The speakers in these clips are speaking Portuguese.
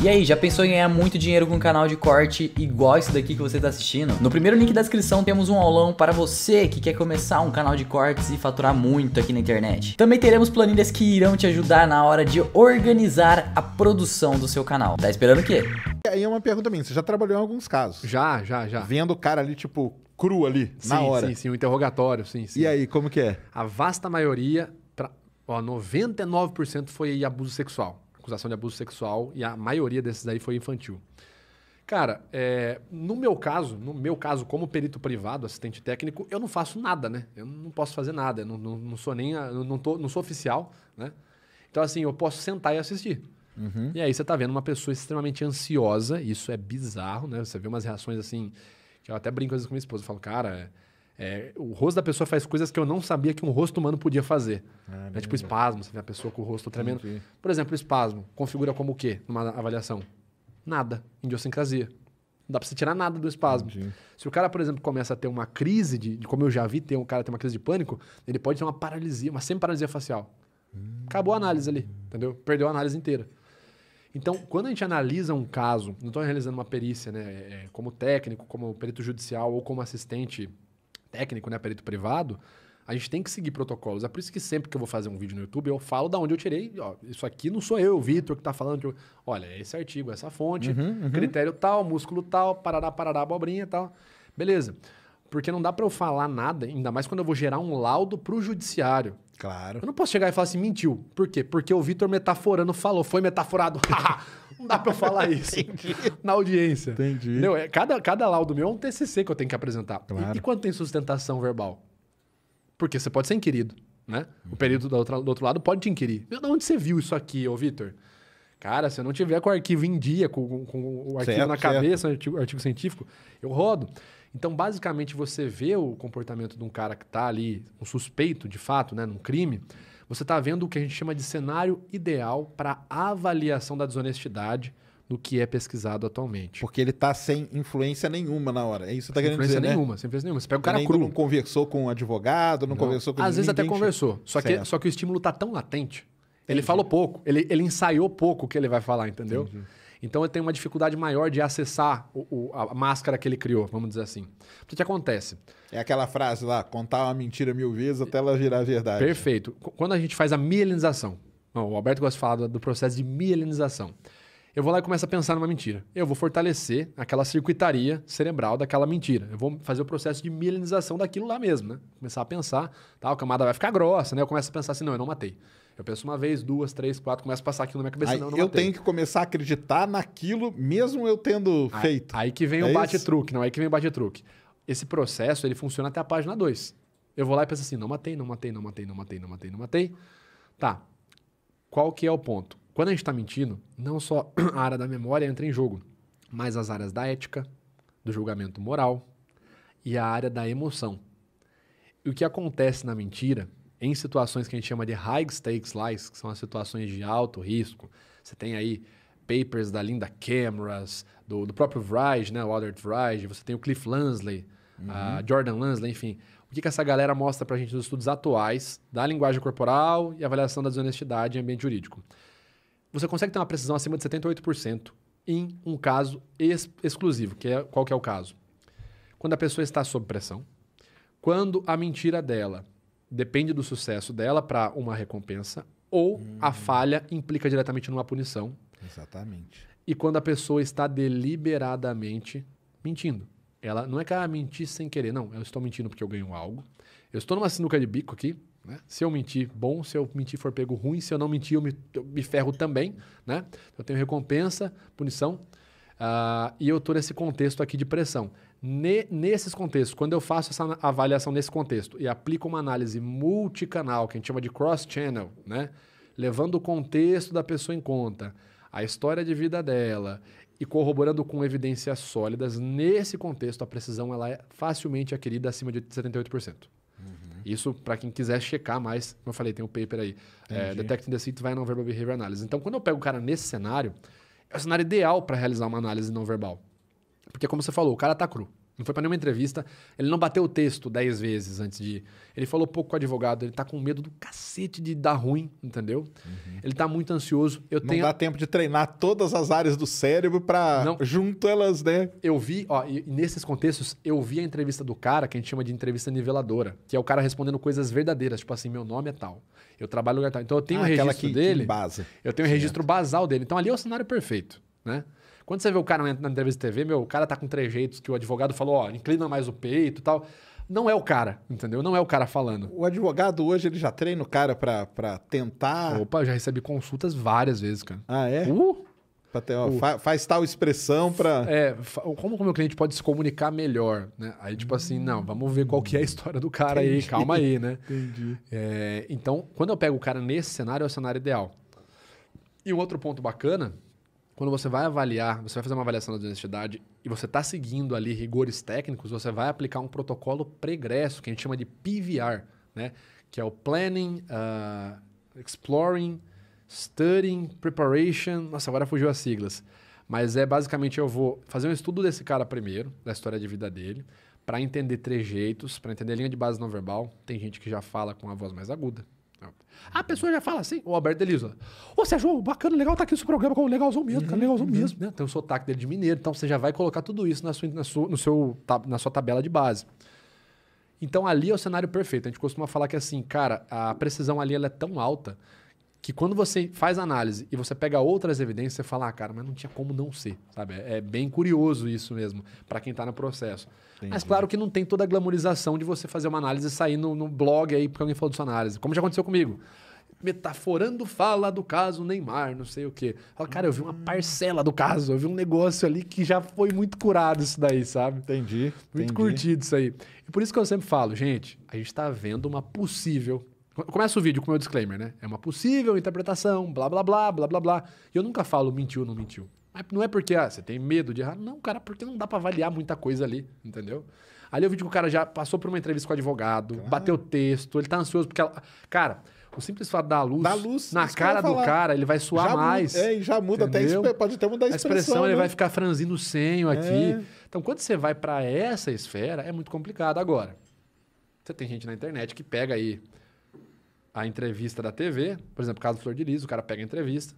E aí, já pensou em ganhar muito dinheiro com um canal de corte igual esse daqui que você está assistindo? No primeiro link da descrição temos um aulão para você que quer começar um canal de cortes e faturar muito aqui na internet. Também teremos planilhas que irão te ajudar na hora de organizar a produção do seu canal. Tá esperando o quê? Aí é uma pergunta minha, você já trabalhou em alguns casos? Já. Vendo o cara ali, tipo, cru ali, na hora. Sim, o interrogatório, sim. E aí, como que é? A vasta maioria, 99% foi abuso sexual. Acusação de abuso sexual, e a maioria desses aí foi infantil. Cara, no meu caso, como perito privado, assistente técnico, eu não faço nada, né? Eu não posso fazer nada, eu não sou nem, não sou oficial, né? Então, assim, eu posso sentar e assistir. Uhum. E aí você tá vendo uma pessoa extremamente ansiosa, isso é bizarro, né? Você vê umas reações assim, que eu até brinco às vezes com minha esposa, eu falo, cara, o rosto da pessoa faz coisas que eu não sabia que um rosto humano podia fazer. Né? Tipo espasmo, você vê a pessoa com o rosto tremendo. Entendi. Por exemplo, espasmo, configura como o quê numa avaliação? Nada, idiosincrasia. Não dá pra você tirar nada do espasmo. Entendi. Se o cara, por exemplo, começa a ter uma crise como eu já vi, um cara ter uma crise de pânico, ele pode ter uma paralisia, uma semi-paralisia facial. Acabou a análise ali, entendeu? Perdeu a análise inteira. Então, quando a gente analisa um caso, não estou realizando uma perícia, né, como técnico, como perito judicial ou como assistente técnico, né, perito privado, a gente tem que seguir protocolos. É por isso que sempre que eu vou fazer um vídeo no YouTube, eu falo da onde eu tirei. Ó, isso aqui não sou eu, o Vitor, que está falando. Olha, é esse artigo, essa fonte, critério tal, músculo tal, parará, abobrinha tal. Beleza. Porque não dá para eu falar nada, ainda mais quando eu vou gerar um laudo para o judiciário. Claro. Eu não posso chegar e falar assim, mentiu. Por quê? Porque o Vitor metaforando falou, foi metaforado. Não dá pra eu falar isso na audiência. Entendi. Entendeu? Cada laudo meu é um TCC que eu tenho que apresentar. Claro. E quando tem sustentação verbal? Porque você pode ser inquirido, né? O perito do outro lado pode te inquirir. De onde você viu isso aqui, ô Vitor? Cara, se eu não tiver com o arquivo em dia, com o arquivo na cabeça, artigo científico, eu rodo. Então, basicamente, você vê o comportamento de um cara que está ali, um suspeito, de fato, né, num crime, você está vendo o que a gente chama de cenário ideal para avaliação da desonestidade do que é pesquisado atualmente. Porque ele tá sem influência nenhuma na hora. É isso que você tá querendo dizer, né? Sem influência nenhuma. Você pega o cara Ele cru. ainda não conversou com um advogado, não conversou com Às vezes até ninguém. conversou. Só que o estímulo está tão latente. Ele falou pouco. Ele ensaiou pouco o que ele vai falar, entendeu? Entendi. Então ele tem uma dificuldade maior de acessar a máscara que ele criou, vamos dizer assim. O que acontece? É aquela frase lá, contar uma mentira 1000 vezes até ela virar verdade. Perfeito. Quando a gente faz a mielinização, o Alberto gosta de falar do processo de mielinização. Eu vou lá e começo a pensar numa mentira. Eu vou fortalecer aquela circuitaria cerebral daquela mentira. Eu vou fazer o processo de mielinização daquilo lá mesmo, né? Começar a pensar, a camada vai ficar grossa, né? Eu começo a pensar assim, não, eu não matei. Eu penso uma vez, 2, 3, 4, começo a passar aquilo na minha cabeça, Aí não, eu não eu matei. tenho que começar a acreditar naquilo, mesmo eu tendo feito. Aí que vem o bate-truque, não, aí que vem o bate-truque. Esse processo, ele funciona até a página 2. Eu vou lá e penso assim, não matei. Tá, qual que é o ponto? Quando a gente está mentindo, não só a área da memória entra em jogo, mas as áreas da ética, do julgamento moral e a área da emoção. E o que acontece na mentira, em situações que a gente chama de high stakes lies, que são as situações de alto risco, você tem aí papers da Linda Cameras, do próprio Vrij, né, o Albert Vrij, você tem o Cliff Lansley, a Jordan Lansley, enfim. O que essa galera mostra pra gente nos estudos atuais da linguagem corporal e avaliação da desonestidade em ambiente jurídico? Você consegue ter uma precisão acima de 78% em um caso exclusivo. Qual que é o caso? Quando a pessoa está sob pressão, quando a mentira dela depende do sucesso dela para uma recompensa ou a falha implica diretamente numa punição. Exatamente. E quando a pessoa está deliberadamente mentindo. Ela não é que ela mentir sem querer, não. Eu estou mentindo porque eu ganho algo. Eu estou numa sinuca de bico aqui, né? Se eu mentir, bom. Se eu mentir, for pego, ruim. Se eu não mentir, eu me ferro também, né? Eu tenho recompensa, punição. E eu estou nesse contexto aqui de pressão. Nesses contextos, quando eu faço essa avaliação nesse contexto e aplico uma análise multicanal, que a gente chama de cross-channel, né? Levando o contexto da pessoa em conta, a história de vida dela e corroborando com evidências sólidas, nesse contexto a precisão ela é facilmente adquirida acima de 78%. Isso para quem quiser checar mais, como eu falei, tem um paper aí, Detecting Deceit via Non-Verbal Behavior Analysis. Então, quando eu pego o cara nesse cenário, é o cenário ideal para realizar uma análise não verbal. Porque, como você falou, o cara tá cru. Não foi pra nenhuma entrevista. Ele não bateu o texto 10 vezes antes de ir. Ele falou pouco com o advogado. Ele tá com medo do cacete de dar ruim, entendeu? Ele tá muito ansioso. Não dá tempo de treinar todas as áreas do cérebro pra junto elas, né? Eu vi, ó, e nesses contextos, eu vi a entrevista do cara, que a gente chama de entrevista niveladora, que é o cara respondendo coisas verdadeiras, tipo assim, meu nome é tal, eu trabalho no lugar tal. Então eu tenho o registro dele, eu tenho o registro basal dele. Então ali é o cenário perfeito, né? Quando você vê o cara na entrevista de TV, o cara tá com trejeitos que o advogado falou, ó, inclina mais o peito e tal. Não é o cara, entendeu? Não é o cara falando. O advogado hoje, ele já treina o cara pra tentar... Opa, eu já recebi consultas várias vezes, cara. Ah, é? Pra ter, faz tal expressão pra... Como o meu cliente pode se comunicar melhor, né? Aí, tipo assim, não, vamos ver qual que é a história do cara aí, calma aí, né? Entendi. Então, quando eu pego o cara nesse cenário, é o cenário ideal. E um outro ponto bacana, quando você vai avaliar, você vai fazer uma avaliação da honestidade e você está seguindo ali rigores técnicos, você vai aplicar um protocolo pregresso, que a gente chama de PVR, né? Que é o Planning, Exploring, Studying, Preparation... Nossa, agora fugiu as siglas. Mas basicamente eu vou fazer um estudo desse cara primeiro, da história de vida dele, para entender trejeitos, para entender a linha de base não verbal. Tem gente que já fala com a voz mais aguda. A pessoa já fala assim, o Alberto Delisa. Ô, Sérgio, bacana, legal tá aqui no seu programa, legalzão mesmo, cara, legalzão mesmo. Né? Tem o sotaque dele de mineiro, então você já vai colocar tudo isso na sua tabela de base. Então ali é o cenário perfeito. A gente costuma falar que assim, cara, a precisão ali ela é tão alta que quando você faz análise e você pega outras evidências, você fala, cara, mas não tinha como não ser, sabe? É bem curioso isso mesmo, para quem tá no processo. Entendi. Mas claro que não tem toda a glamorização de você fazer uma análise e sair no blog aí porque alguém falou da sua análise, como já aconteceu comigo. Metaforando fala do caso Neymar, não sei o quê. Fala, cara, eu vi uma parcela do caso, eu vi um negócio ali que já foi muito curado isso daí, sabe? Entendi. Muito curtido isso aí. E por isso que eu sempre falo, gente, a gente tá vendo uma possível... Começa o vídeo com o meu disclaimer, né? É uma possível interpretação, blá, blá, blá, blá, blá, blá. E eu nunca falo mentiu ou não mentiu. Não é porque você tem medo de errar. Não, cara, porque não dá pra avaliar muita coisa ali, entendeu? Ali eu vi que o cara já passou por uma entrevista com o advogado, bateu o texto, ele tá ansioso porque... Cara, o simples fato da luz na cara do cara, ele vai suar já mais. E já muda, entendeu? Até pode até mudar a expressão. Ele vai ficar franzindo o senho aqui. Então, quando você vai pra essa esfera, é muito complicado. Agora, você tem gente na internet que pega aí a entrevista da TV, por exemplo, caso do Flor de Lis, o cara pega a entrevista,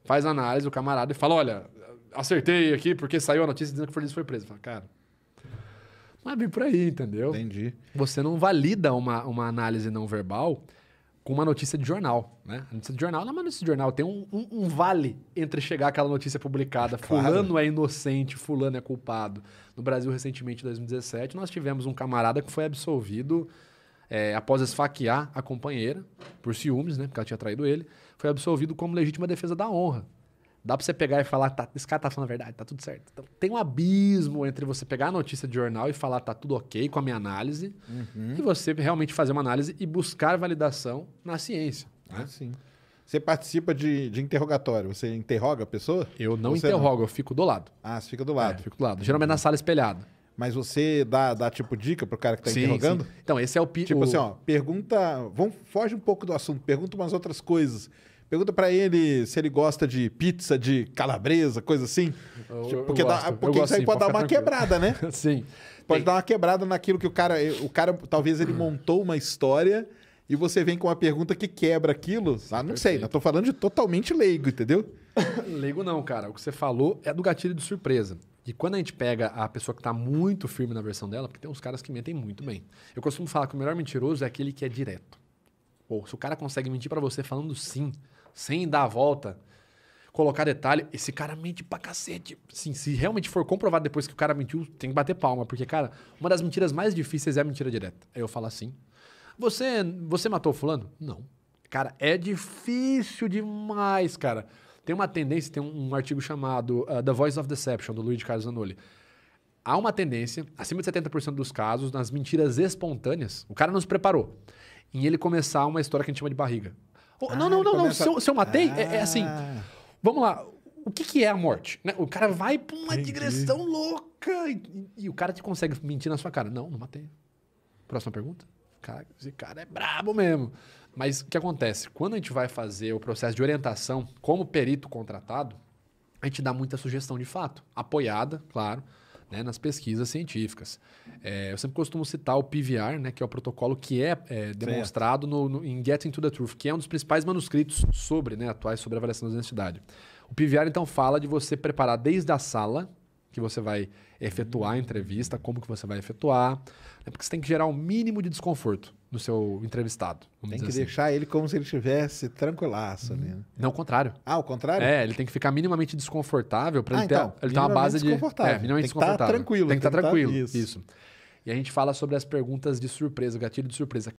faz a análise, o camarada, e fala, olha, acertei aqui porque saiu a notícia dizendo que o Flor de Lis foi preso. Fala, cara, não é bem por aí, entendeu? Entendi. Você não valida uma análise não verbal com uma notícia de jornal, né? A notícia de jornal não é uma notícia de jornal, tem um vale entre chegar aquela notícia publicada, claro. Fulano é inocente, fulano é culpado. No Brasil, recentemente, em 2017, nós tivemos um camarada que foi absolvido... após esfaquear a companheira, por ciúmes, né? Porque ela tinha traído ele, foi absolvido como legítima defesa da honra. Dá pra você pegar e falar, esse cara tá falando a verdade, tá tudo certo. Então, tem um abismo entre você pegar a notícia de jornal e falar, tá tudo ok com a minha análise, e você realmente fazer uma análise e buscar validação na ciência. Né? Sim. Você participa de interrogatório, você interroga a pessoa? Eu não interrogo, eu fico do lado. Ah, você fica do lado. Fico do lado. Geralmente na sala espelhada. Mas você dá tipo dica pro cara que tá interrogando? Sim. Então, esse é o... Tipo assim, ó, pergunta... Foge um pouco do assunto, pergunta umas outras coisas. Pergunta pra ele se ele gosta de pizza de calabresa, coisa assim. Porque isso aí pode dar uma quebrada, né? Sim. Pode dar uma quebrada naquilo que o cara talvez ele montou uma história e você vem com uma pergunta que quebra aquilo. Ah, não sei, eu tô falando de totalmente leigo, entendeu? Leigo não, cara. O que você falou é do gatilho de surpresa. E quando a gente pega a pessoa que tá muito firme na versão dela, porque tem uns caras que mentem muito bem. Eu costumo falar que o melhor mentiroso é aquele que é direto. Ou se o cara consegue mentir pra você falando sim, sem dar a volta, colocar detalhe, esse cara mente pra cacete. Sim, se realmente for comprovado depois que o cara mentiu, tem que bater palma. Porque, cara, uma das mentiras mais difíceis é a mentira direta. Aí eu falo assim, você matou o fulano? Não. Cara, é difícil demais, cara. Tem uma tendência, tem um artigo chamado The Voice of Deception, do Luiz Carlos Zanoli. Há uma tendência, acima de 70% dos casos, nas mentiras espontâneas, o cara não se preparou, em ele começar uma história que a gente chama de barriga. Não, se eu matei, é assim, vamos lá, o que é a morte? Né? O cara vai pra uma digressão louca e o cara te consegue mentir na sua cara. Não matei. Próxima pergunta? Cara, esse cara é brabo mesmo. Mas o que acontece? Quando a gente vai fazer o processo de orientação como perito contratado, a gente dá muita sugestão de fato, apoiada, claro, né, nas pesquisas científicas. Eu sempre costumo citar o PVR, né, que é o protocolo que é demonstrado em Getting to the Truth, que é um dos principais manuscritos atuais sobre a avaliação da desonestidade. O PVR, então, fala de você preparar desde a sala, que você vai efetuar a entrevista, como que você vai efetuar, porque você tem que gerar um mínimo de desconforto no seu entrevistado. Tem que deixar ele como se ele estivesse tranquilaço ali. Né? Não, o contrário. Ah, o contrário? Ele tem que ficar minimamente desconfortável para ele ter uma base de... Minimamente tem que estar tranquilo. Tem que estar tranquilo, isso. E a gente fala sobre as perguntas de surpresa, o gatilho de surpresa.